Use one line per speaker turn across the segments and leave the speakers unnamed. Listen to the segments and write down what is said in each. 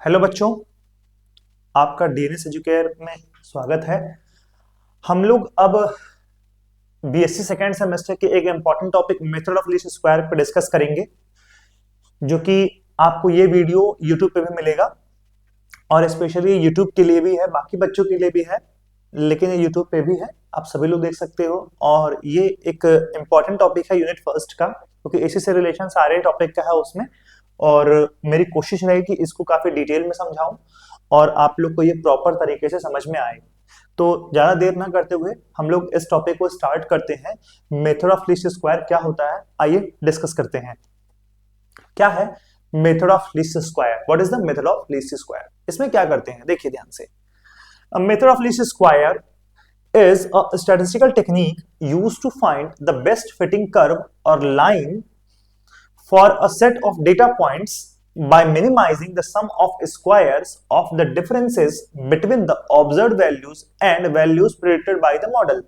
Hello बच्चों, आपका DNS educare में स्वागत है। हम लोग अब बीएससी सेकेंड सेमेस्टर के एक important topic method of least square पे डिस्कस करेंगे, जो कि आपको ये वीडियो यूट्यूब पे भी मिलेगा और स्पेशली यूट्यूब के लिए भी है, बाकी बच्चों के लिए भी है, लेकिन ये यूट्यूब पे भी है, आप सभी लोग देख सकते हो। और ये एक इंपॉर्टेंट टॉपिक है यूनिट फर्स्ट का, क्योंकि इसी से रिलेशन सारे टॉपिक का है उसमें। और मेरी कोशिश रहेगी कि इसको काफी डिटेल में समझाऊं और आप लोग को ये प्रॉपर तरीके से समझ में आए। तो ज्यादा देर ना करते हुए हम लोग इस टॉपिक को स्टार्ट करते हैं। मेथड ऑफ लीस्ट स्क्वायर क्या होता है, आइए डिस्कस करते हैं। क्या है method of least square? What is the method of least square? इसमें क्या करते हैं, देखिए ध्यान से। Method of least square is a statistical technique used to find the best fitting curve or line for a set of data points by minimizing the sum of squares of the differences between the observed values and values predicted by the model.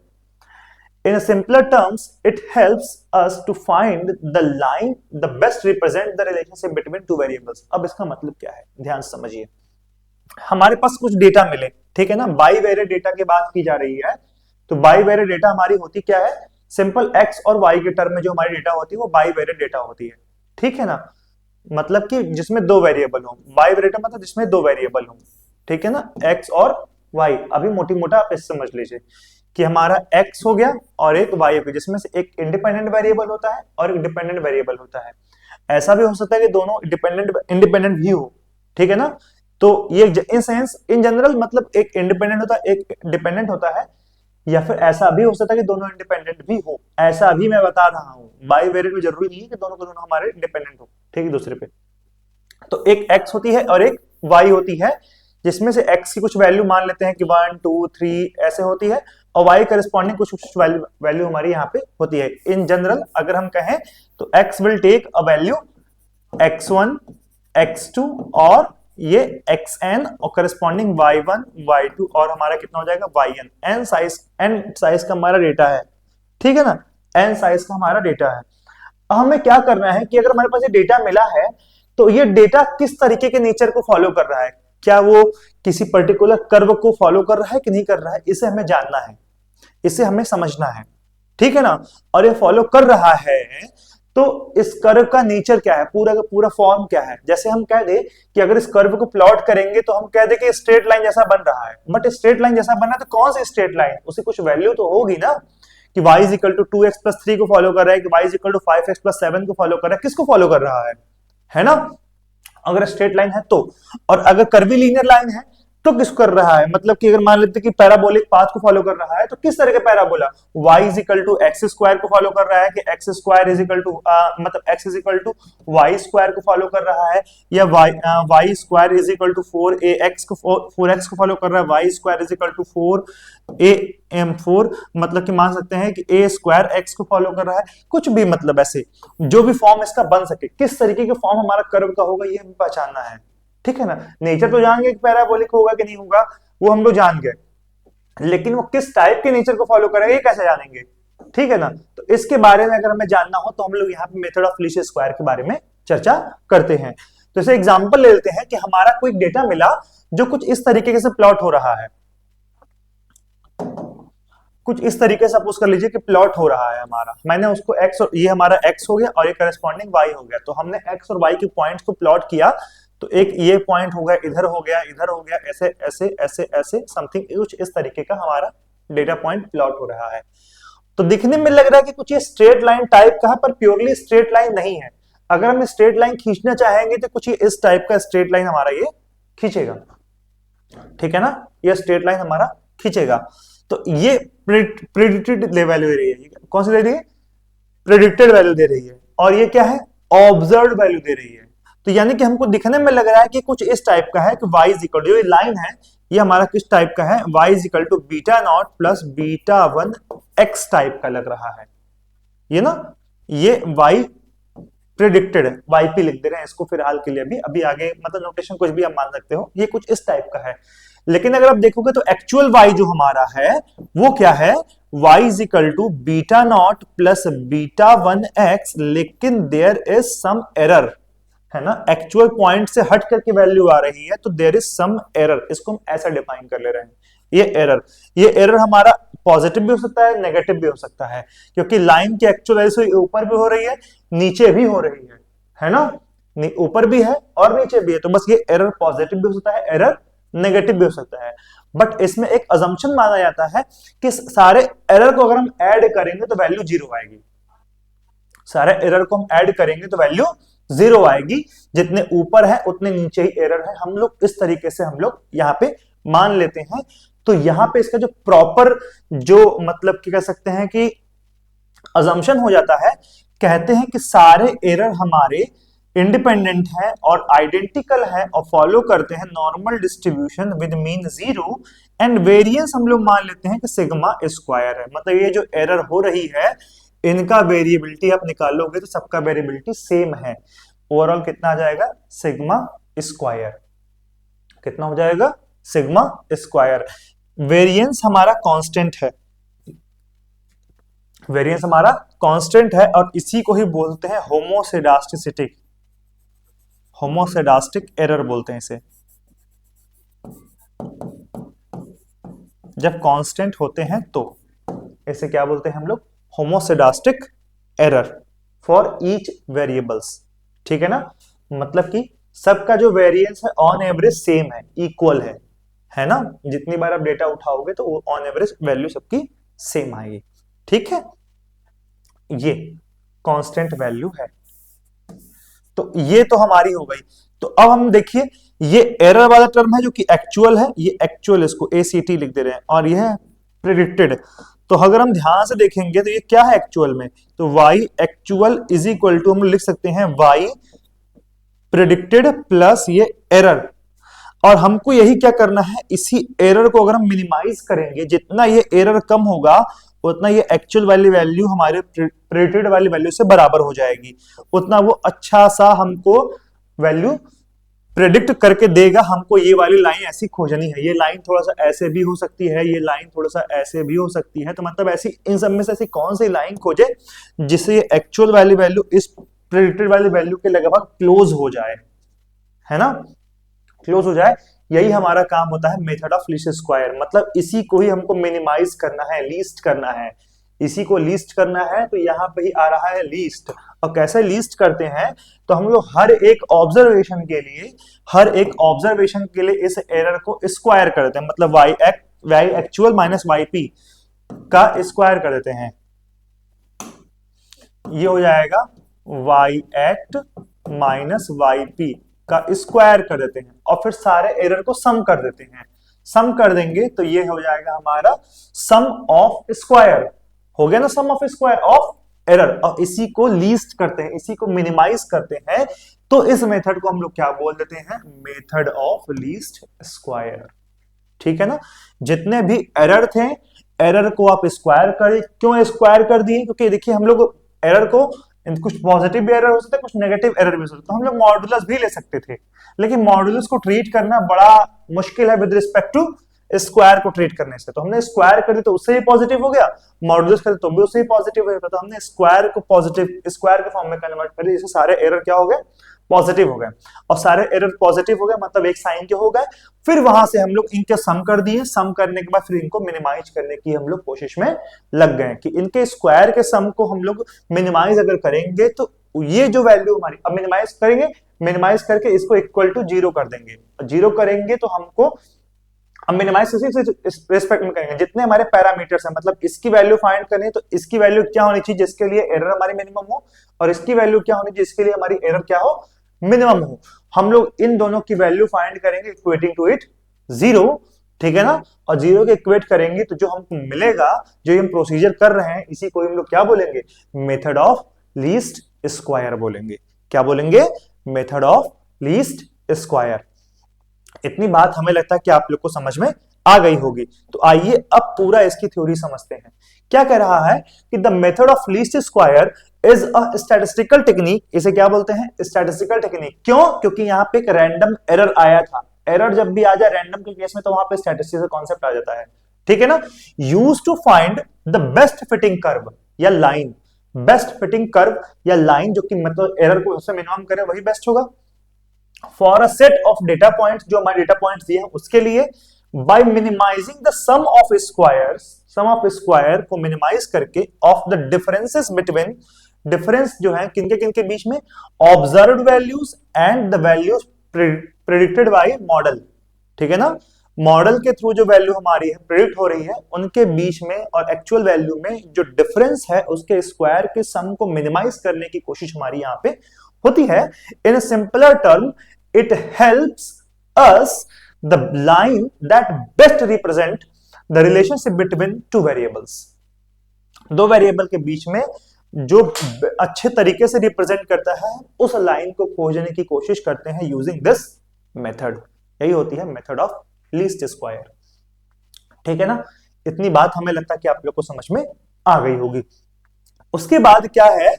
In simpler terms, it helps us to find the line the best represent the relationship between two variables. अब इसका मतलब क्या है, ध्यान से समझिए। हमारे पास कुछ डेटा मिले, ठीक है ना, बाईवेरिएट डेटा की बात की जा रही है। तो बाईवेरिएट डेटा हमारी होती क्या है, सिंपल एक्स और वाई के टर्म में जो हमारी डेटा होती है वो बाईवेरिएट डेटा होती है, ठीक है ना। मतलब कि जिसमें दो वेरिएबल हो, बाईवेरिएट मतलब जिसमें दो वेरिएबल हो, ठीक है ना, एक्स और वाई। अभी मोटी मोटा आप इससे समझ लीजिए कि हमारा एक्स हो गया और एक वाई हो गया, जिसमें से एक इंडिपेंडेंट वेरिएबल होता है और एक डिपेंडेंट वेरिएबल होता है। ऐसा भी हो सकता है कि दोनों इंडिपेंडेंट भी हो, ठीक है ना। तो ये इन सेंस इन जनरल मतलब एक इंडिपेंडेंट होता है एक डिपेंडेंट होता है, या फिर ऐसा भी हो सकता है कि दोनों इंडिपेंडेंट भी हो। ऐसा भी मैं बता रहा हूं, बाईवेरिएट में जरूरी नहीं है कि दोनों को दोनों हमारे डिपेंडेंट हो, ठीक है, दूसरे पे। तो एक एक्स होती है और एक वाई होती है, जिसमें से एक्स की कुछ वैल्यू मान लेते हैं कि 1 2 3 ऐसे होती है, और वाई करस्पॉन्डिंग कुछ वैल्यू हमारी यहाँ पे होती है। इन जनरल अगर हम कहें तो x will take a value x1 x2 और ये xn और करस्पॉन्डिंग y1 y2 और हमारा कितना हो जाएगा yn। n साइज का हमारा डेटा है, ठीक है ना, n साइज का हमारा डेटा है। हमें क्या करना है कि अगर हमारे पास ये डेटा मिला है तो ये डेटा किस तरीके के नेचर को फॉलो कर रहा है, क्या वो किसी पर्टिकुलर कर्व को फॉलो कर रहा है कि नहीं कर रहा है, इसे हमें जानना है, इसे हमें समझना है, ठीक है ना। और ये फॉलो कर रहा है तो इस कर्व का नेचर क्या है, पूरा का पूरा फॉर्म क्या है। जैसे हम कह दे कि अगर इस कर्व को प्लॉट करेंगे तो हम कह दे कि स्ट्रेट लाइन जैसा बन रहा है, बट स्ट्रेट लाइन जैसा बनना तो कौन सी स्ट्रेट लाइन, उसे कुछ वैल्यू तो होगी ना, कि y is equal to 2x plus 3 को फॉलो कर रहा है, कि y is equal to 5x plus 7 को फॉलो कर रहा है, किसको फॉलो कर रहा है ना। अगर स्ट्रेट लाइन है तो, और अगर कर्वी लीनियर लाइन है तो किसको कर रहा है, मतलब कि अगर मान लेते कि पैराबोलिक पाथ को फॉलो कर रहा है तो किस तरह का parabola, y is equal to x square को फॉलो कर रहा है, कि x square is equal to मतलब x is equal to y square को फॉलो कर रहा है, या y square is equal to 4ax को 4x को फॉलो कर रहा है, y square is equal to 4 मतलब कि मान सकते हैं कि a स्क्वायर x को फॉलो कर रहा है, कुछ भी मतलब ऐसे जो भी फॉर्म इसका बन सके, किस तरीके के फॉर्म हमारा कर्व का होगा ये हमें पहचानना है, ठीक है ना। नेचर तो जान गए कि पैराबोलिक होगा कि नहीं होगा, वो हम लोग जान गए, लेकिन वो किस टाइप के नेचर को फॉलो करेगा ये कैसे जानेंगे, ठीक है ना। तो इसके बारे में अगर हमें जानना हो तो हम लोग यहाँ पे मेथड ऑफ लीस्ट स्क्वायर के बारे में चर्चा करते हैं। तो इसे एग्जांपल ले लेते हैं कि हमारा कोई डेटा मिला जो कुछ इस तरीके से प्लॉट हो रहा है, कुछ इस तरीके से सपोज कर लीजिए कि प्लॉट हो रहा है हमारा, मैंने उसको x और ये हमारा x हो गया और ये करस्पॉन्डिंग y हो गया, तो हमने x और y के पॉइंट्स को प्लॉट किया, तो एक ये पॉइंट हो गया, इधर हो गया, इधर हो गया, ऐसे ऐसे ऐसे ऐसे समथिंग कुछ इस तरीके का हमारा डेटा पॉइंट प्लॉट हो रहा है। तो दिखने में लग रहा है कि कुछ ये स्ट्रेट लाइन टाइप का है, पर प्योरली स्ट्रेट लाइन नहीं है। अगर हम स्ट्रेट लाइन खींचना चाहेंगे तो कुछ ये इस टाइप का स्ट्रेट लाइन हमारा ये खींचेगा, ठीक है ना, ये स्ट्रेट लाइन हमारा खींचेगा। तो ये प्रेडिक्टेड वैल्यू दे रही है, कौन सी दे रही है, प्रेडिक्टेड वैल्यू दे रही है, और ये क्या है, ऑब्जर्व्ड वैल्यू दे रही है। तो यानी कि हमको दिखने में लग रहा है कि कुछ इस टाइप का है कि y इज इक्वल टू, ये लाइन है ये हमारा किस टाइप का है, y is equal to beta naught plus beta 1 x type का लग रहा है, ये ना, ये y प्रेडिक्टेड है, yp लिख दे रहे हैं इसको फिलहाल के लिए, अभी आगे मतलब नोटेशन कुछ भी आप मान सकते हो, ये कुछ इस टाइप का है। लेकिन अगर आप देखोगे तो एक्चुअल y जो हमारा है वो क्या है, y is equal to beta naught plus beta 1 x, लेकिन देयर इज सम एरर, है ना, एक्चुअल पॉइंट से हट करके वैल्यू आ रही है तो देयर इज सम एरर, इसको हम ऐसा डिफाइन कर ले रहे हैं। ये एरर हमारा पॉजिटिव भी हो सकता है, नेगेटिव भी हो सकता है, क्योंकि लाइन की एक्चुअल वैल्यू ऊपर भी हो रही है, नीचे भी हो रही है ना, ऊपर भी है और नीचे भी है, तो बस ये एरर पॉजिटिव भी हो सकता है, एरर नेगेटिव भी हो सकता है। बट इसमें एक अजम्पशन माना जाता है कि सारे एरर को अगर हम ऐड करेंगे तो वैल्यू जीरो आएगी, सारे एरर को हम ऐड करेंगे तो वैल्यू जीरो आएगी, जितने ऊपर है उतने नीचे ही एरर है। हम लोग इस तरीके से हम लोग यहाँ पे मान लेते हैं। तो यहां पे इसका जो प्रॉपर जो मतलब कि कह सकते हैं कि अजम्पशन हो जाता है, कहते हैं कि सारे एरर हमारे इंडिपेंडेंट है और आइडेंटिकल है और फॉलो करते हैं normal distribution with mean zero, and variance हम लोग मान लेते हैं कि सिग्मा स्क्वायर है। मतलब ये जो एरर हो रही है इनका वेरिएबिलिटी आप निकालोगे तो सबका वेरिएबिलिटी सेम है। ओवरऑल कितना आ जाएगा, सिग्मा स्क्वायर, कितना हो जाएगा, सिग्मा स्क्वायर। वेरिएंस हमारा कांस्टेंट है, वेरिएंस हमारा कांस्टेंट है और इसी को ही बोलते हैं होमोसेडास्टिसिटी, होमोसेडास्टिक एरर बोलते हैं इसे। जब कांस्टेंट होते हैं तो इसे क्या बोलते हैं हम लोग, होमोसेडास्टिक एरर फॉर ईच वेरिएबल्स। ठीक है ना, मतलब कि सबका जो वेरिएंस है ऑन एवरेज सेम है, इक्वल है ना, जितनी बार आप डेटा उठाओगे तो ऑन एवरेज वैल्यू सबकी सेम आएगी। ठीक है, ये कांस्टेंट वैल्यू है। तो ये तो हमारी हो गई। तो अब हम देखिए ये एरर वाला टर्म है जो कि एक्चुअल है, ये एक्चुअल, इसको ACT लिख दे रहे हैं, और यह है प्रेडिक्टेड। तो अगर हम ध्यान से देखेंगे तो ये क्या है एक्चुअल में, तो y actual is equal to हम लिख सकते हैं y प्रेडिक्टेड प्लस ये एरर। और हमको यही क्या करना है, इसी एरर को अगर हम मिनिमाइज करेंगे, जितना ये एरर कम होगा उतना ये एक्चुअल वाली वैल्यू हमारे प्रेडिक्टेड वाली वैल्यू से बराबर हो जाएगी, उतना वो अच्छा सा हमको वैल्यू प्रेडिक्ट करके देगा। हमको ये वाली लाइन ऐसी खोजनी है, ये लाइन थोड़ा सा ऐसे भी हो सकती है, ये लाइन थोड़ा सा ऐसे भी हो सकती है। तो मतलब ऐसी इन सब में से ऐसी कौन सी लाइन खोजे जिससे ये एक्चुअल वाली वैल्यू इस प्रेडिक्टेड वाली वैल्यू के लगभग क्लोज हो जाए, है ना, क्लोज हो जाए। यही हमारा काम होता है मेथड ऑफ लीस्ट स्क्वायर। मतलब इसी को ही हमको मिनिमाइज करना है, लीस्ट करना है, इसी को लीस्ट करना है। तो यहाँ पे ही आ रहा है लीस्ट। और कैसे लीस्ट करते हैं, तो हम लोग हर एक ऑब्जर्वेशन के लिए इस एरर को स्क्वायर करते हैं, मतलब y एक्चुअल माइनस yp का स्क्वायर कर देते हैं। ये हो जाएगा y एक्ट माइनस yp का स्क्वायर कर देते हैं और फिर सारे एरर को सम कर देते हैं। सम कर देंगे तो ये हो जाएगा हमारा सम ऑफ स्क्वायर, हो गया ना, सम ऑफ स्क्वायर ऑफ एरर। और इसी को लीस्ट करते हैं, इसी को मिनिमाइज करते हैं। तो इस मेथड को हम लोग क्या बोल देते हैं, मेथड ऑफ लीस्ट स्क्वायर। ठीक है ना, जितने भी एरर थे एरर को आप स्क्वायर कर, क्यों स्क्वायर कर दिए, क्योंकि देखिए हम लोग एरर को कुछ पॉजिटिव भी एरर हो सकता है, कुछ नेगेटिव एरर भी हो सकता है। तो हम लोग मॉडुलस भी ले सकते थे, लेकिन मॉडुलस को ट्रीट करना बड़ा मुश्किल है विद रिस्पेक्ट टू स्क्वायर को ट्रीट करने से। तो हमने स्क्वायर कर दी तो उससे ही पॉजिटिव हो गया, मॉडुलस कर दी तो भी उससे ही पॉजिटिव हो गया। तो हमने स्क्वायर को पॉजिटिव स्क्वायर के फॉर्म में कन्वर्ट कर दिया, जिससे सारे एरर क्या हो गए, पॉजिटिव हो गए। और सारे एरर पॉजिटिव हो गए मतलब एक साइन के हो गए। फिर वहां से हम लोग इनके सम कर दिए, सम करने के बाद फिर इनको मिनिमाइज करने की हम लोग कोशिश में लग गए कि इनके स्क्वायर के सम को हम लोग मिनिमाइज अगर करेंगे तो ये जो वैल्यू हमारी, अब मिनिमाइज करेंगे, मिनिमाइज करके इसको इक्वल टू 0 कर देंगे। 0 करेंगे तो हमको, हम मिनिमाइज रिस्पेक्ट में करेंगे जितने हमारे पैरामीटर्स हैं, मतलब इसकी वैल्यू फाइंड करनी है तो इसकी वैल्यू क्या होनी चाहिए जिसके लिए एरर हमारी मिनिमम हो, और इसकी वैल्यू क्या होनी चाहिए जिसके लिए हमारी एरर क्या हो, मिनिमम हो। हम लोग इन दोनों की वैल्यू फाइंड करेंगे इक्वेटिंग टू इट 0, ठीक है ना। और 0 के इक्वेट करेंगे तो जो हमको मिलेगा, जो हम प्रोसीजर कर रहे हैं, इसी को हम लोग क्या बोलेंगे, मेथड ऑफ लीस्ट स्क्वायर बोलेंगे। क्या बोलेंगे, मेथड ऑफ लीस्ट स्क्वायर। इतनी बात हमें लगता है कि आप लोग को समझ में आ गई होगी। तो आइए अब पूरा इसकी थ्योरी समझते हैं। क्या कह रहा है कि the method of least square is a statistical technique. इसे क्या बोलते हैं, स्टैटिस्टिकल टेक्निक। क्यों, क्योंकि यहाँ पे एक रैंडम एरर आया था। एरर जब भी आ जाए रैंडम के केस में तो वहां पे स्टैटिस्टिक्स का कॉन्सेप्ट आ जाता है, ठीक है ना। Use to find the best fitting curve या लाइन, बेस्ट फिटिंग कर्व या लाइन जो कि मतलब एरर को सबसे मिनिमम करे वही बेस्ट होगा। For a set of data points, जो हमारे डेटा पॉइंट्स दिए हैं उसके लिए, by minimising the sum of square को मिनिमाइज करके of the differences between, difference जो है किनके किनके बीच में, observed values and the values predicted by model, ठीक है ना, मॉडल के थ्रू जो वैल्यू हमारी है प्रिडिक्ट हो रही है उनके बीच में और एक्चुअल वैल्यू में जो डिफरेंस है उसके स्क्वायर के सम को मिनिमाइज करने की कोशिश हमारी यहां पे होती है। In simpler term it helps us the line that best represent the relationship between two variables, दो वेरिएबल के बीच में जो अच्छे तरीके से रिप्रेजेंट करता है उस लाइन को खोजने की कोशिश करते हैं यूजिंग दिस मेथड। यही होती है मेथड ऑफ लीस्ट स्क्वायर, ठीक है ना। इतनी बात हमें लगता है कि आप लोग को समझ में आ गई होगी। उसके बाद क्या है,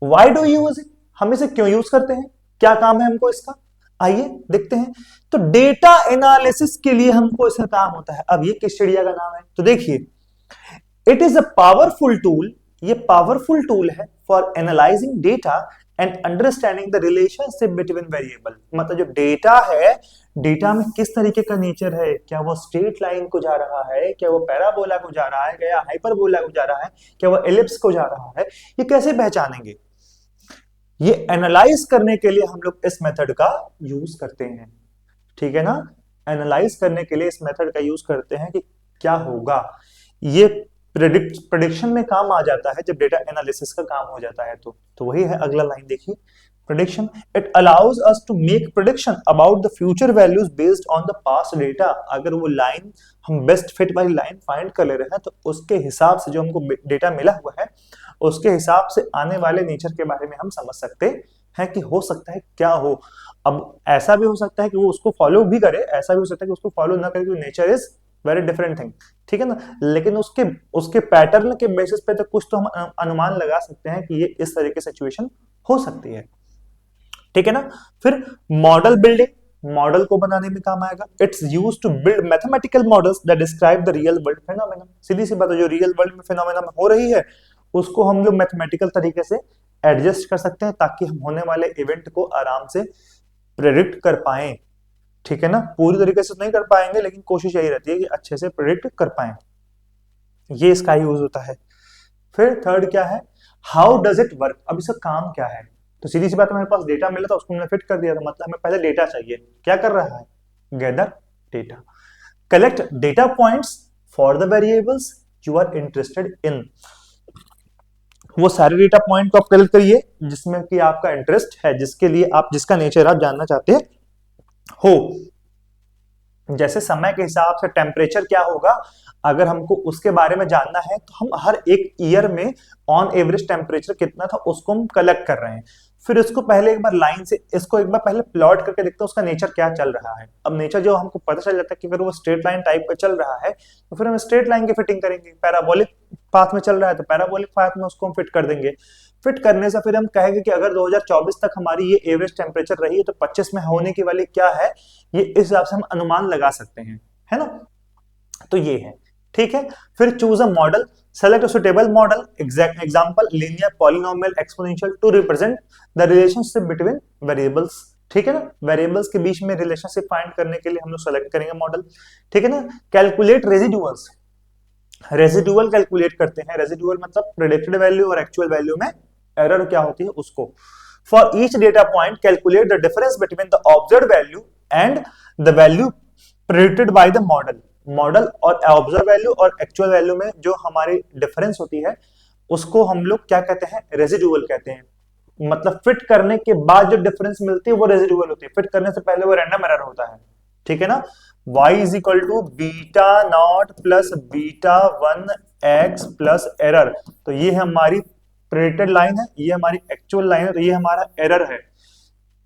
व्हाई डू यूज इट, हम इसे क्यों यूज करते हैं, क्या काम है हमको इसका, आइए देखते हैं। तो डेटा एनालिसिस के लिए हमको इसका काम होता है। अब ये किस चिड़िया का नाम है, तो देखिए, it is a powerful tool, ये पावरफुल टूल है for analysing data and understanding the relationship between variable. मतलब जो डेटा है, डेटा में किस तरीके का नेचर है, क्या वो स्ट्रेट लाइन को जा रहा है, क्या वो पैराबोला को जा रहा है, क्या हाइपरबोला को जा रहा है, क्या वो एलिप्स को जा रहा है, ये कैसे पहचानेंगे। ये एनालाइज करने के लिए हम लोग इस मेथड का यूज करते हैं, ठीक है ना। एनालाइज करने के लिए इस मेथड का यूज करते हैं कि क्या होगा। ये प्रेडिक्शन में काम आ जाता है जब डेटा एनालिसिस का काम हो जाता है। तो वही है अगला लाइन देखिए, prediction, it allows us to make prediction about the future values based on the past data। अगर वो लाइन हम बेस्ट फिट वाली लाइन फाइंड कर ले रहे हैं तो उसके हिसाब से जो हमको डेटा मिला हुआ है उसके हिसाब से आने वाले नेचर के बारे में हम समझ सकते हैं कि हो सकता है क्या हो। अब ऐसा भी हो सकता है कि वो उसको फॉलो भी करे, ऐसा भी हो सकता है कि उसको फॉलो ना करे, क्योंकि nature is very different thing, ठीक है ना। लेकिन उसके पैटर्न के बेसिस पे तो कुछ तो हम अनुमान लगा सकते हैं कि ये इस तरह की सिचुएशन हो सकती है, ठीक है ना। फिर मॉडल बिल्डिंग, मॉडल को बनाने में काम आएगा। It's used to build mathematical models that describe the real world phenomena. सीधी सी बात है, जो रियल वर्ल्ड में फेनोमेना में हो रही है उसको हम लोग मैथमेटिकल तरीके से एडजस्ट कर सकते हैं ताकि हम होने वाले इवेंट को आराम से प्रेडिक्ट कर पाएं, ठीक है ना। पूरी तरीके से नहीं कर पाएंगे लेकिन कोशिश यही रहती है कि अच्छे से प्रेडिक्ट कर पाएं, ये इसका यूज होता है। फिर थर्ड क्या है, हाउ डज इट वर्क, अब इसका काम क्या है। तो सीधी सी बात, हमारे पास डेटा मिला था उसको हमने फिट कर दिया था, मतलब हमें पहले डेटा चाहिए। क्या कर रहा है, gather data, collect data points for the variables you are interested in. वो सारे डेटा पॉइंट को आप कलेक्ट करिए जिसमें कि आपका इंटरेस्ट है, जिसके लिए आप, जिसका नेचर आप जानना चाहते हो। जैसे समय के हिसाब से टेम्परेचर क्या होगा, अगर हमको उसके बारे में जानना है तो हम हर एक ईयर में ऑन एवरेज टेम्परेचर कितना था उसको हम कलेक्ट कर रहे हैं। फिर इसको पहले एक बार लाइन से, इसको एक बार पहले प्लॉट करके देखते हैं उसका नेचर क्या चल रहा है। अब नेचर जो हमको पता चल जाता है कि अगर वो स्ट्रेट लाइन टाइप का चल रहा है तो फिर हम स्ट्रेट लाइन की फिटिंग करेंगे। पैराबोलिक पाथ में चल रहा है तो पैराबोलिक पाथ में उसको हम फिट कर देंगे। फिट करने से फिर हम कहेंगे कि अगर 2024 तक हमारी ये एवरेज टेम्परेचर रही है तो 25 में होने की वाली क्या है, ये इस हिसाब से हम अनुमान लगा सकते हैं, है ना। तो ये है, ठीक है। फिर choose a model, select a suitable model, example linear, polynomial, exponential to represent the relationship between variables, ठीक है ना। वेरिएबल्स के बीच में रिलेशनशिप फाइंड करने के लिए हम लोग सेलेक्ट करेंगे मॉडल, ठीक है ना। कैलकुलेट रेजिडुअल्स, रेजिडुअल कैलकुलेट करते हैं। रेजिडुअल मतलब प्रेडिक्टेड वैल्यू और एक्चुअल वैल्यू में एरर क्या होती है उसको। For each data point calculate the difference between the observed value and the value predicted by the model. Model और ऑब्जर्व वैल्यू और एक्चुअल वैल्यू में जो हमारी डिफरेंस होती है उसको हम लोग क्या कहते हैं, रेजिडुअल कहते हैं। मतलब फिट करने के बाद जो डिफरेंस मिलती है वो रेजिडुअल होती है, फिट करने से पहले वो रैंडम एरर होता है, ठीक है ना। y is equal to beta naught plus beta 1 x plus error. तो ये हमारी प्रेडिक्टेड लाइन है, ये हमारी एक्चुअल लाइन है, तो ये हमारा एरर है।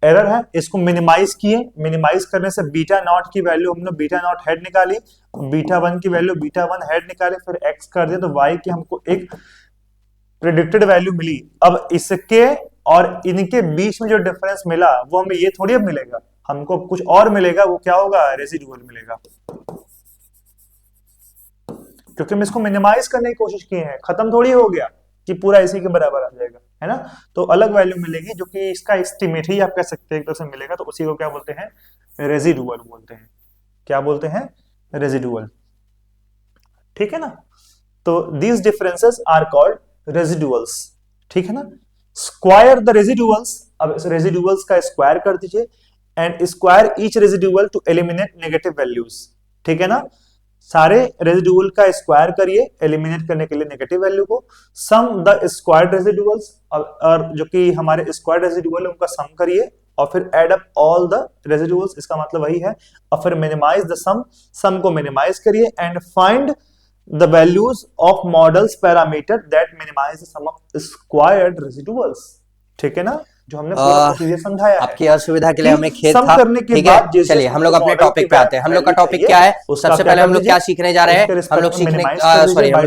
एरर है, इसको मिनिमाइज किए, मिनिमाइज करने से बीटा नॉट की वैल्यू हमने बीटा नॉट हेड निकाली, बीटा 1 की वैल्यू बीटा 1 हेड निकाले, फिर x कर दिया तो y की हमको एक प्रेडिक्टेड वैल्यू मिली। अब इसके और इनके बीच में जो डिफरेंस मिला वो हमें ये थोड़ी अब मिलेगा, हमको कुछ और मिलेगा। वो क्या होगा, रेसिडुअल मिलेगा, क्योंकि हम इसको मिनिमाइज करने की कोशिश किए हैं। खत्म थोड़ी हो गया कि पूरा इसी के बराबर आ जाएगा, है ना। तो अलग वैल्यू मिलेगी जो कि इसका एस्टिमेट ही आप कह सकते हैं एक तरह से मिलेगा, तो उसी को क्या बोलते हैं, रेजिडुअल बोलते हैं। क्या बोलते हैं, रेजिडुअल, ठीक है ना। तो these differences are called residuals, ठीक है ना। स्क्वायर द रेजिडुअल्स, अब इस रेजिडुअल्स का स्क्वायर कर दीजिए and square each residual to eliminate negative values, ठीक है ना। सारे रेजिडुअल का स्क्वायर करिए एलिमिनेट करने के लिए नेगेटिव वैल्यू को। सम द स्क्वायर्ड रेजिडुअल्स, और जो कि हमारे स्क्वायर्ड रेजिडुअल है उनका सम करिए और फिर add up all the residuals, इसका मतलब वही है। और फिर मिनिमाइज द सम को मिनिमाइज करिए and find the values of models parameter that minimize the sum of squared residuals, ठीक है ना, जो हमने पूरा प्रोसीजर समझाया है।
आपकी असुविधा के लिए हमें खेद था, ठीक है। चलिए हम लोग अपने टॉपिक पे आते हैं। हम लोग का टॉपिक क्या है, सबसे पहले हम लोग क्या सीखने जा रहे हैं, हम लोग सीखने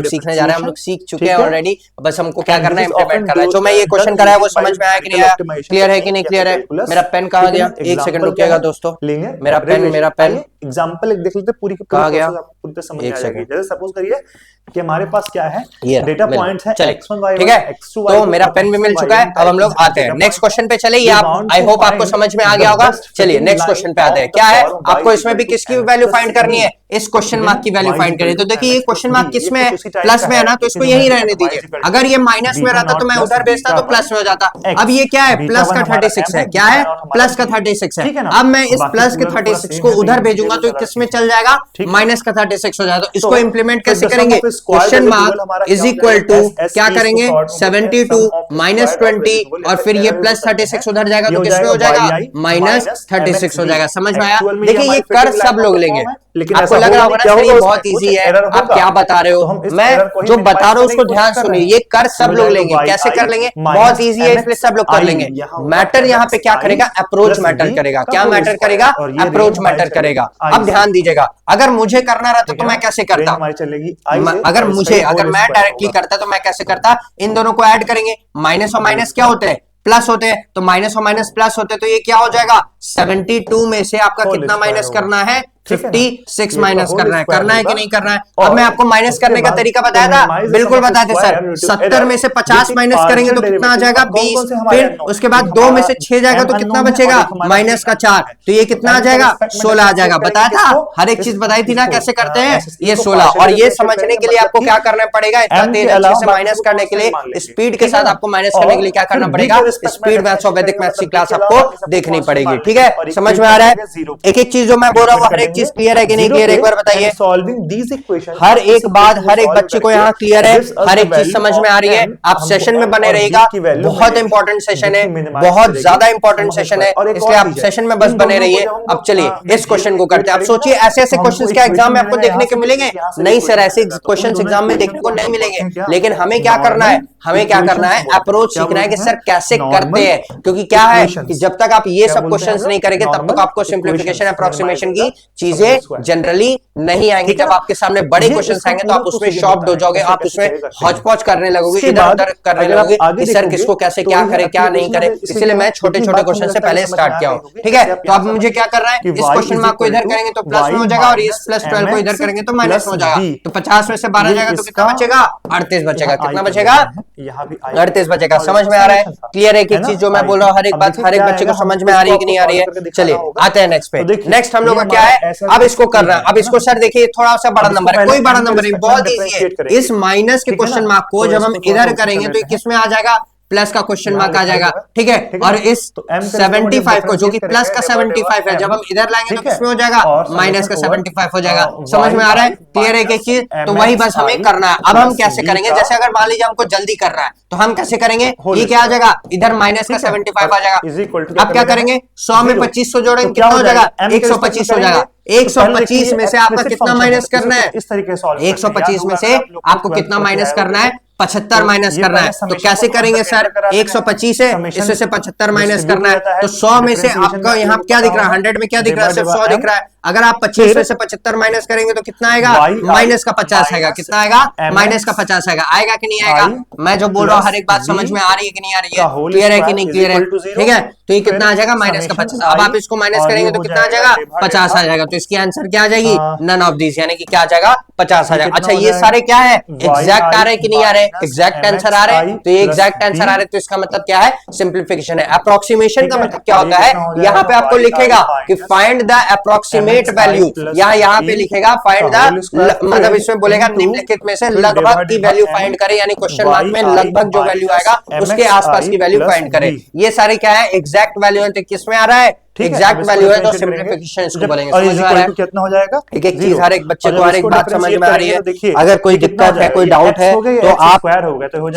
सीखने जा रहे हैं, हम लोग सीख चुके हैं ऑलरेडी, बस हमको क्या करना है, इंप्लीमेंट करना है। जो मैं ये क्वेश्चन कराया वो समझ में आया कि नहीं आया, क्लियर है कि नहीं क्लियर है। मेरा पेन कहाँ गया, एक सेकंड रुकिएगा दोस्तों, मेरा पेन
एग्जांपल एक देख लेते हैं, पूरी
कहाँ गया,
पूरी तरह समझ में आ जाएगी। जैसे सपोज करिए कि हमारे पास क्या है, डेटा पॉइंट्स है x1 y1,
ठीक है। तो मेरा पेन भी मिल चुका है, अब हम लोग आते हैं नेक्स्ट क्वेश्चन पे। चलिए आप, आई होप आपको समझ में आ गया होगा। चलिए नेक्स्ट क्वेश्चन पे आते हैं। क्या है, आपको इसमें भी किसकी वैल्यू फाइंड करनी है, इस क्वेश्चन मार्क की वैल्यू फाइंड करिए। तो देखिए ये क्वेश्चन मार्क किस में है, प्लस में है ना, तो इसको यही रहने दीजिए। अगर ये माइनस में रहता तो मैं उधर भेजता तो प्लस में हो जाता। अब ये क्या है, प्लस का 36 है, क्या है, प्लस का 36 है। अब मैं इस प्लस के 36 को उधर भेजूंगा तो किस में चल जाएगा, माइनस का 36 हो जाएगा। तो इसको इंप्लीमेंट कैसे करेंगे, question mark is equal to क्या करेंगे, 72 माइनस 20 और फिर ये प्लस 36 उधर जाएगा तो किसमें हो जाएगा, माइनस 36 हो जाएगा। समझ में आया। देखिए ये कर सब लोग लेंगे, आपको लग रहा होगा ना ये बहुत इजी है, आप क्या बता रहे हो, मैं जो बता रहा हूँ उसको ध्यान सुनिए। ये कर सब लोग लेंगे, कैसे कर लेंगे, बहुत इजी है, इसलिए सब लोग कर लेंगे। मैटर यहाँ पे क्या करेगा, अप्रोच मैटर करेगा। क्या मैटर करेगा, अप्रोच मैटर करेगा। अब ध्यान दीजिएगा, अगर मुझे करना रहता तो मैं कैसे करता, अगर मैं डायरेक्टली करता तो मैं कैसे करता, इन दोनों को ऐड करेंगे, माइनस और माइनस क्या होते हैं, प्लस होते हैं, तो माइनस और माइनस प्लस होते हैं, तो ये क्या हो जाएगा, 72 में से आपका कितना माइनस करना है, 56 माइनस करना है कि नहीं करना है। अब मैं आपको माइनस करने का तरीका बताया था, बिल्कुल बताते सर। 70 में से 50 माइनस करेंगे तो कितना आ जाएगा, 20। फिर उसके बाद 2 में से 6 जाएगा तो कितना बचेगा, माइनस का 4, तो ये कितना आ जाएगा, 16 आ जाएगा। बताया था, हर एक चीज बताई थी ना कैसे करते हैं, ये 16। और ये समझने के लिए आपको क्या करना पड़ेगा, इतना तेज अच्छे से माइनस करने के लिए, स्पीड के साथ आपको माइनस करने के लिए क्या करना पड़ेगा, स्पीड मैथ्स और वैदिक मैथ्स की क्लास आपको देखनी पड़ेगी, ठीक है। समझ में आ रहा है, एक एक चीज जो मैं बोल रहा हूँ, हर एक चीज क्लियर है कि नहीं क्लियर, एक बार बताइए। हर एक बात हर एक बच्चे को यहाँ क्लियर है, हर एक चीज समझ में आ रही है। आप सेशन में बने रहिएगा, बहुत इंपॉर्टेंट सेशन है, बहुत ज्यादा इंपॉर्टेंट सेशन है, इसलिए आप सेशन में बस बने रहिए। अब चलिए इस क्वेश्चन को करते हैं। आप सोचिए ऐसे ऐसे क्वेश्चन क्या एग्जाम में आपको देखने को मिलेंगे, नहीं सर ऐसे क्वेश्चन एग्जाम में देखने को नहीं मिलेंगे। लेकिन हमें क्या करना है, हमें क्या करना है, अप्रोच सीखना है कि सर कैसे करते हैं। क्योंकि क्या है कि जब तक आप ये सब क्वेश्चंस नहीं करेंगे तब तक आपको सिंप्लीफिकेशन अप्रोक्सीमेशन की चीजें जनरली नहीं आएंगी। जब आपके सामने बड़े क्वेश्चंस आएंगे तो आप उसमें शॉक्ड हो जाओगे, आप उसमें हौच-पौच करने लगोगे, इधर उधर करने लगोगे कि सर किसको कैसे क्या करे क्या नहीं करे। इसलिए मैं छोटे छोटे क्वेश्चन से पहले स्टार्ट किया हूं, ठीक है। तो अब मुझे क्या करना है, इस क्वेश्चन मार्क को इधर करेंगे तो प्लस में हो जाएगा और इस प्लस 12 को इधर करेंगे तो माइनस में हो जाएगा। तो 50 में से 12 जाएगा तो कितना बचेगा, 38 बचेगा। कितना बचेगा, 38 बचेगा। समझ में आ रहा है, क्लियर है कि चीज जो मैं बोल रहा हूँ हर एक बात हर एक बच्चे को समझ में आ रही है कि नहीं आ रही है। चलिए आते हैं नेक्स्ट पे। नेक्स्ट हम लोग का क्या है, अब इसको कर रहा है। अब इसको सर देखिए थोड़ा सा बड़ा नंबर है, कोई बड़ा नंबर नहीं, बहुत इजी है। इस माइनस के क्वेश्चन मार्क को जब हम इधर करेंगे तो किस में आ जाएगा, प्लस का क्वेश्चन मार्क आ जाएगा, ठीक है। और इस 75 को जो कि प्लस का 75 है जब हम इधर लाएंगे तो किसमें हो जाएगा, माइनस का 75 हो जाएगा। समझ में आ रहा है, क्लियर है एक चीज। तो वही बस हमें करना है। अब हम कैसे करेंगे, जैसे अगर मान लीजिए हमको जल्दी करना है तो हम कैसे करेंगे, ये क्या आ जाएगा, इधर माइनस का 75 आ जाएगा। अब क्या करेंगे, 100 में 25 को जोड़ेंगे कितना हो जाएगा, 125 हो जाएगा। 125 में से आपका कितना माइनस करना है, 125 में से आपको कितना माइनस करना है, 75 माइनस करना है। तो कैसे करेंगे सर, 125 है, इसमें से 75 माइनस करना है। तो 100 में से आपका यहाँ क्या दिख रहा है, 100 में क्या दिख रहा है, सिर्फ 100 दिख रहा है। अगर आप 25 में से 75 माइनस करेंगे तो कितना आएगा, माइनस का 50 आएगा। कितना आएगा, माइनस का 50 आएगा। आएगा कि नहीं आएगा, मैं जो बोल रहा हूँ हर एक बात समझ में आ रही है कि नहीं आ रही है, क्लियर है कि नहीं क्लियर है, ठीक है। तो ये कितना आ जाएगा, माइनस का 50। अब आप इसको माइनस करेंगे तो कितना आ जाएगा, 50 आ जाएगा। तो इसकी आंसर क्या आ जाएगी, नन ऑफ दिस, यानी कि क्या आ जाएगा, 50 आ जाएगा। अच्छा ये सारे क्या है, एग्जैक्ट आ रहे हैं कि नहीं आ रहे, एग्जैक्ट आंसर आ रहे हैं, तो ये एग्जैक्ट आंसर आ रहे हैं, तो इसका मतलब क्या है, सिंप्लीफिकेशन है। अप्रोक्सीमेशन का मतलब क्या होता है, यहाँ पे आपको लिखेगा कि फाइंड द अप्रोक्सीमेट वैल्यू, यहाँ पे लिखेगा फाइंड द, मतलब इसमें बोलेगा निम्नलिखित में से लगभग की वैल्यू फाइंड करे, यानी क्वेश्चन मार्क में लगभग जो वैल्यू आएगा उसके आसपास की वैल्यू फाइंड करे। ये सारे क्या है, एग्जैक्ट वैल्यू है, तो किसमें आ रहा है, एग्जैक्ट वैल्यू है, तो सिंप्लीफिकेशन इसको बोलेंगे। समझ में आ रहा है
कितना हो जाएगा,
एक एक चीज हर एक बच्चे को हर एक बात समझ में आ रही है। अगर कोई दिक्कत है, कोई डाउट है, तो आप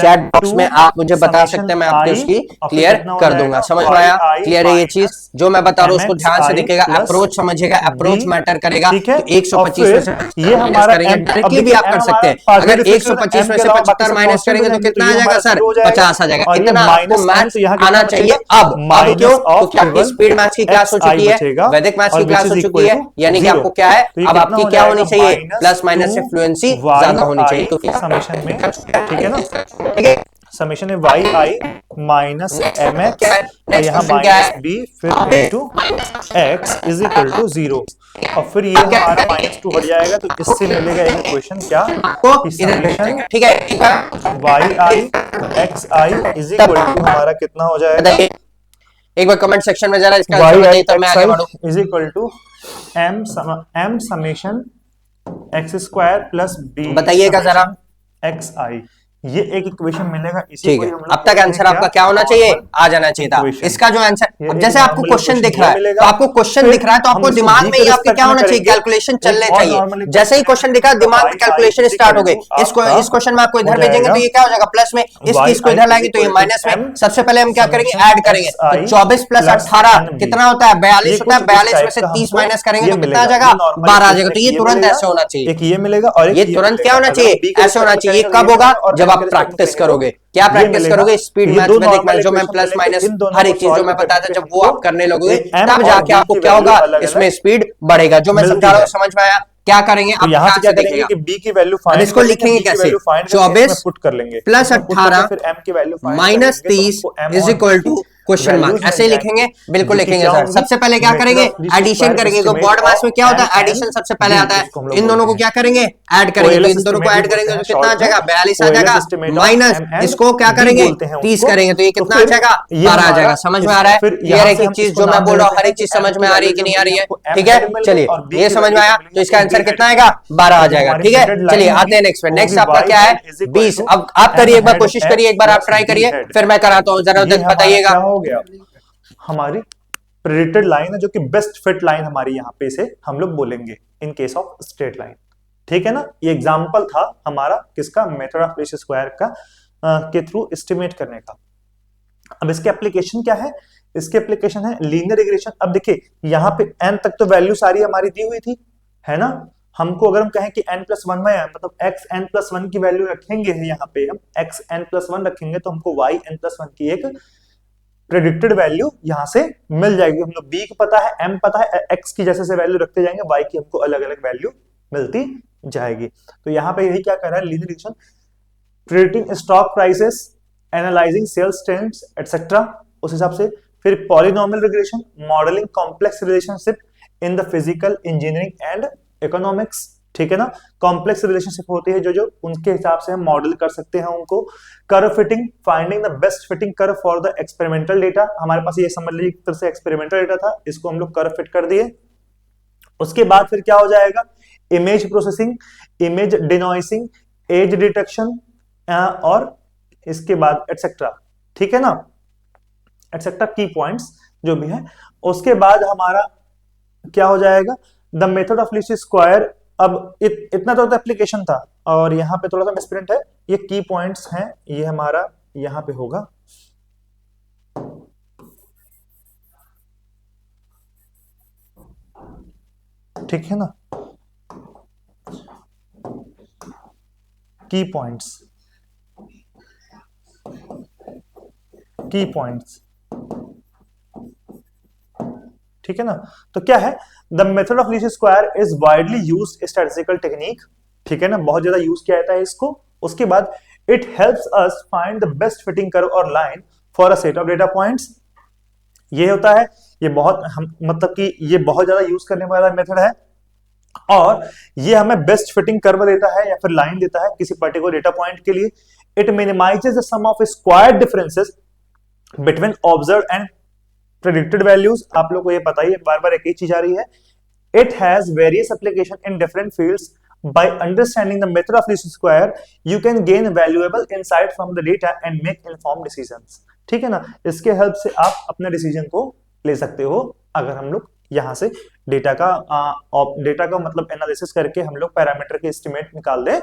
चैट बॉक्स में आप मुझे बता सकते हैं, मैं आपको उसकी क्लियर कर दूंगा। समझ में आया, क्लियर है ये चीज जो मैं बता रहा हूँ, उसको ध्यान से देखिएगा, अप्रोच समझिएगा, अप्रोच मैटर करेगा। 125 में से ये हमारा डायरेक्टली भी आप कर सकते हैं। अगर 125 में से 75 माइनस करेंगे तो कितना आ जाएगा सर, 50 आ जाएगा। इतना आपको मैथ्स आना चाहिए। अब क्यों, क्योंकि आपकी स्पीड मैथ्स की क्लास हो चुकी है, वैदिक मैथ्स की क्लास हो चुकी है, यानी कि आपको क्या है, अब आपकी क्या होनी चाहिए, प्लस माइनस से फ्लुएंसी ज्यादा होनी चाहिए। क्योंकि
समेशन में, ठीक है ना, ठीक है, समेशन में y i minus M X और यहाँ माइनस बी फिर into x is equal to 0 और फिर ये हमारा -2 हट जाएगा, तो इससे मिलेगा एक इक्वेशन क्या, समेशन,
ठीक है,
y i x i is equal to हमारा कितना हो जाएगा,
एक बार कमेंट सेक्शन में जरा इसका आंसर बताइए तब मैं आगे बढ़ूं।
Is equal to m summation x square plus b
बताइएगा जरा
x i, ये एक इक्वेशन मिलेगा। इसी
ठीक है, अब तक आंसर आपका क्या होना चाहिए, आ जाना चाहिए था इसका जो आंसर। अब जैसे आपको क्वेश्चन दिख रहा है, तो आपको क्वेश्चन दिख रहा है, तो आपको दिमाग में ही आपके क्या होना चाहिए, कैलकुलेशन चलने चाहिए। जैसे ही क्वेश्चन दिखा, दिमाग में कैलकुलेशन स्टार्ट हो गई। इस क्वेश्चन में आपको इधर भेजेंगे तो ये क्या हो जाएगा, प्लस में, इस चीज को इधर लाएंगे तो ये माइनस में। सबसे पहले हम क्या करेंगे, ऐड करेंगे। तो 24 प्लस 18 कितना होता है, 42 होता है। 42 में से 30 माइनस करेंगे तो कितना आ जाएगा, 12 आ जाएगा। तो ये तुरंत ऐसे होना चाहिए,
एक ये मिलेगा और
ये तुरंत क्या होना चाहिए, ऐसे होना चाहिए। कब होगा, जब आप प्रैक्टिस करोगे। क्या प्रैक्टिस करोगे, स्पीड मैथ्स, वैदिक मैथ्स, जो मैं प्लस माइनस हर एक चीज जो मैं बताया था, जब वो आप करने लगोगे तब जाके आपको क्या होगा, इसमें स्पीड बढ़ेगा। जो मैं समझा रहा हूँ समझ में आया। क्या करेंगे,
तो यहाँ से क्या करेंगे कि b की वैल्यू फाइंड,
इसको लिखेंगे कैसे, 24
पुट कर लेंगे
प्लस 18
फिर m की value
minus 30 is equal to question mark. ऐसे ही लिखेंगे, बिल्कुल लिखेंगे सर। सबसे पहले क्या करेंगे, एडिशन करेंगे। तो बॉड मास में क्या होता है, एडिशन सबसे पहले आता है। इन दोनों को क्या करेंगे, ऐड करेंगे। तो इन दोनों को ऐड करेंगे तो कितना आ जाएगा, 42 आ जाएगा। माइनस इसको क्या करेंगे, 30 करेंगे तो ये कितना आ जाएगा, 12 आ जाएगा। समझ में आ रहा है, ये हर एक चीज जो मैं बोल रहा हूँ, हर एक चीज समझ में आ रही है कि नहीं आ रही है, ठीक है। चलिए ये समझ में आया, तो इसका आंसर कितना आएगा, 12 आ जाएगा, ठीक है। चलिए आते हैं नेक्स्ट पे। नेक्स्ट आपका क्या है, 20। अब आप करिए, एक बार कोशिश करिए, एक बार आप ट्राई करिए, फिर मैं कराता हूँ, जरा बताइएगा।
हो गया, हमारी प्रेडिक्टेड लाइन है जो कि बेस्ट फिट लाइन हमारी, यहाँ पे से हम लोग बोलेंगे in case of straight line, ठीक है ना। ये एग्जांपल था हमारा किसका, मेथड ऑफ लीस्ट स्क्वायर का के थ्रू एस्टिमेट करने का। अब इसके एप्लीकेशन क्या है, इसके एप्लीकेशन है लीनियर रिग्रेशन। अब देखिए यहाँ पे n तक तो वैल्यू सारी हमारी दी हुई थी, है ना। हमको अगर हम कहें कि n+1 में मतलब xn+1 की वैल्यू रखेंगे, यहाँ पे हम xn+1 रखेंगे तो हमको yn+1 की एक प्रेडिक्टेड वैल्यू यहां से मिल जाएगी। हम लोग b को पता है, m पता है, x की जैसे वैल्यू रखते जाएंगे, y की हमको अलग अलग वैल्यू मिलती जाएगी। तो यहाँ पे यही क्या कर रहा है, linear regression, predicting stock prices, analysing sales trends etcetera, उस हिसाब से। फिर polynomial regression, modelling complex relationship in the physical engineering and economics, ठीक है ना। कॉम्प्लेक्स रिलेशनशिप होती है जो उनके हिसाब से हम मॉडल कर सकते हैं उनको। Curve fitting, finding the best fitting curve for the experimental data. हमारे पास ये समझ लीजिए एक तरह से एक्सपेरिमेंटल डेटा था, इसको हम लोग कर्व फिट कर दिए। उसके बाद फिर क्या हो जाएगा, image processing, image denoising, edge detection और इसके बाद एटसेट्रा, ठीक है ना, एटसेट्रा, की पॉइंट्स जो भी है। उसके बाद हमारा क्या हो जाएगा, the method of least square. अब इतना तो एप्लीकेशन था, और यहाँ पे थोड़ा सा मिसप्रिंट है, ये की पॉइंट्स हैं, ये हमारा यहाँ पे होगा, ठीक है ना, की पॉइंट्स, की पॉइंट्स, ठीक है ना। तो क्या है, the method of least square is widely used statistical technique, ठीक है ना, बहुत ज्यादा यूज किया जाता है इसको। उसके बाद it helps us find the best fitting curve और line for a set of data points. ये होता है, ये बहुत मतलब कि ये बहुत ज्यादा यूज करने वाला मेथड है, और ये हमें बेस्ट फिटिंग कर्व देता है या फिर लाइन देता है किसी पर्टिकुलर डेटा पॉइंट के लिए। It minimises the sum of square differences between observe and predicted values. आप लोग को ये पता ही है, बार बार एक ही चीज आ रही है। It has various application in different fields. By understanding the method of least square, you can gain valuable insight from the data and make informed decisions। ठीक है ना, इसके हेल्प से आप अपने डिसीजन को ले सकते हो। अगर हम लोग यहाँ से डेटा का मतलब एनालिसिस करके हम लोग पैरामीटर के एस्टिमेट निकाल दे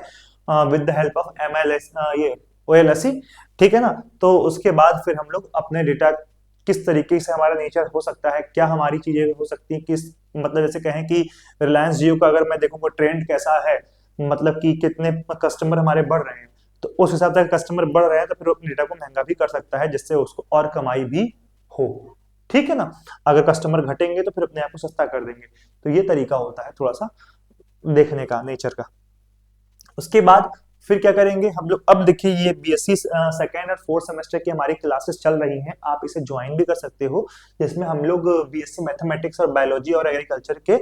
with the help of MLS ये OLSE, ठीक है ना। तो उसके बाद फिर हम लोग अपने डेटा किस तरीके से हमारा नेचर हो सकता है, क्या हमारी चीजें हो सकती हैं, किस मतलब जैसे कहें कि रिलायंस जियो का अगर मैं देखूंगा ट्रेंड कैसा है, मतलब कि कितने कस्टमर हमारे बढ़ रहे हैं, तो उस हिसाब से कस्टमर बढ़ रहे हैं तो फिर अपने डेटा को महंगा भी कर सकता है जिससे उसको और कमाई भी हो। ठीक है ना, अगर कस्टमर घटेंगे तो फिर अपने आप को सस्ता कर देंगे। तो ये तरीका होता है थोड़ा सा देखने का नेचर का। उसके बाद फिर क्या करेंगे हम लोग, अब देखिए ये BSc सेकेंड और फोर्थ सेमेस्टर की हमारी क्लासेस चल रही हैं, आप इसे ज्वाइन भी कर सकते हो, जिसमें हम लोग BSc मैथमेटिक्स और बायोलॉजी और एग्रीकल्चर के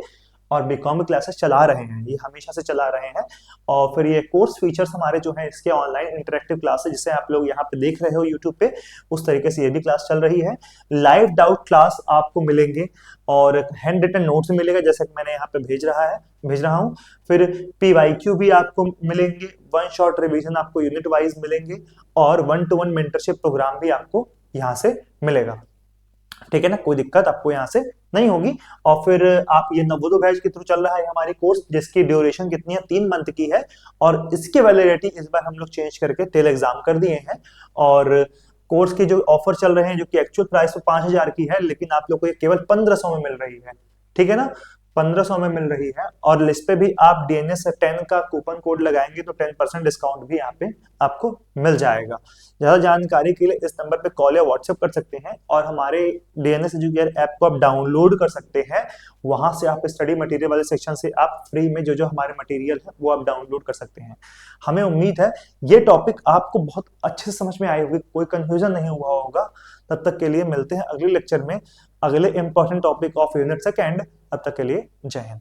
और बीकॉम की क्लासेस चला रहे हैं, ये हमेशा से चला रहे हैं। और फिर ये कोर्स फीचर्स हमारे जो हैं इसके ऑनलाइन इंटरेक्टिव क्लासेस जिसे आप लोग यहाँ पे देख रहे हो यूट्यूब पे, उस तरीके से ये भी क्लास चल रही है। लाइव डाउट क्लास आपको मिलेंगे और हैंड रिटन नोट्स मिलेगा जैसे कि मैंने यहाँ पे भेज रहा हूँ। फिर PYQ भी आपको मिलेंगे, वन शॉट रिवीजन आपको यूनिट वाइज मिलेंगे और 1-to-1 मेंटरशिप प्रोग्राम भी आपको यहाँ से मिलेगा। ठीक है ना, कोई दिक्कत आपको यहाँ से नहीं होगी। और फिर आप ये नवोदय बैच के थ्रू चल रहा है हमारी कोर्स, जिसकी ड्यूरेशन कितनी है 3 मंथ की है और इसकी वैलिडिटी इस बार हम लोग चेंज करके टेल एग्जाम कर दिए हैं। और कोर्स के जो ऑफर चल रहे हैं जो कि एक्चुअल प्राइस तो 5000 की है, लेकिन आप लोग को ये केवल 1500 में मिल रही है। ठीक है ना, 1500 में मिल रही है। और लिस्ट पे भी आप DNS 10 का कूपन कोड लगाएंगे तो 10% डिस्काउंट भी यहाँ पे आपको मिल जाएगा। ज्यादा जानकारी के लिए इस नंबर पे कॉल या व्हाट्सएप कर सकते हैं और हमारे DNS एजुकेयर ऐप को आप डाउनलोड कर सकते हैं। वहां से आप स्टडी मटेरियल वाले सेक्शन से आप फ्री में जो जो हमारे मटेरियल है वो आप डाउनलोड कर सकते हैं। हमें उम्मीद है ये टॉपिक आपको बहुत अच्छे से समझ में आई होगी, कोई कंफ्यूजन नहीं हुआ होगा। तब तक के लिए मिलते हैं अगले लेक्चर में अगले important topic of unit second. तब तक के लिए जय हिंद।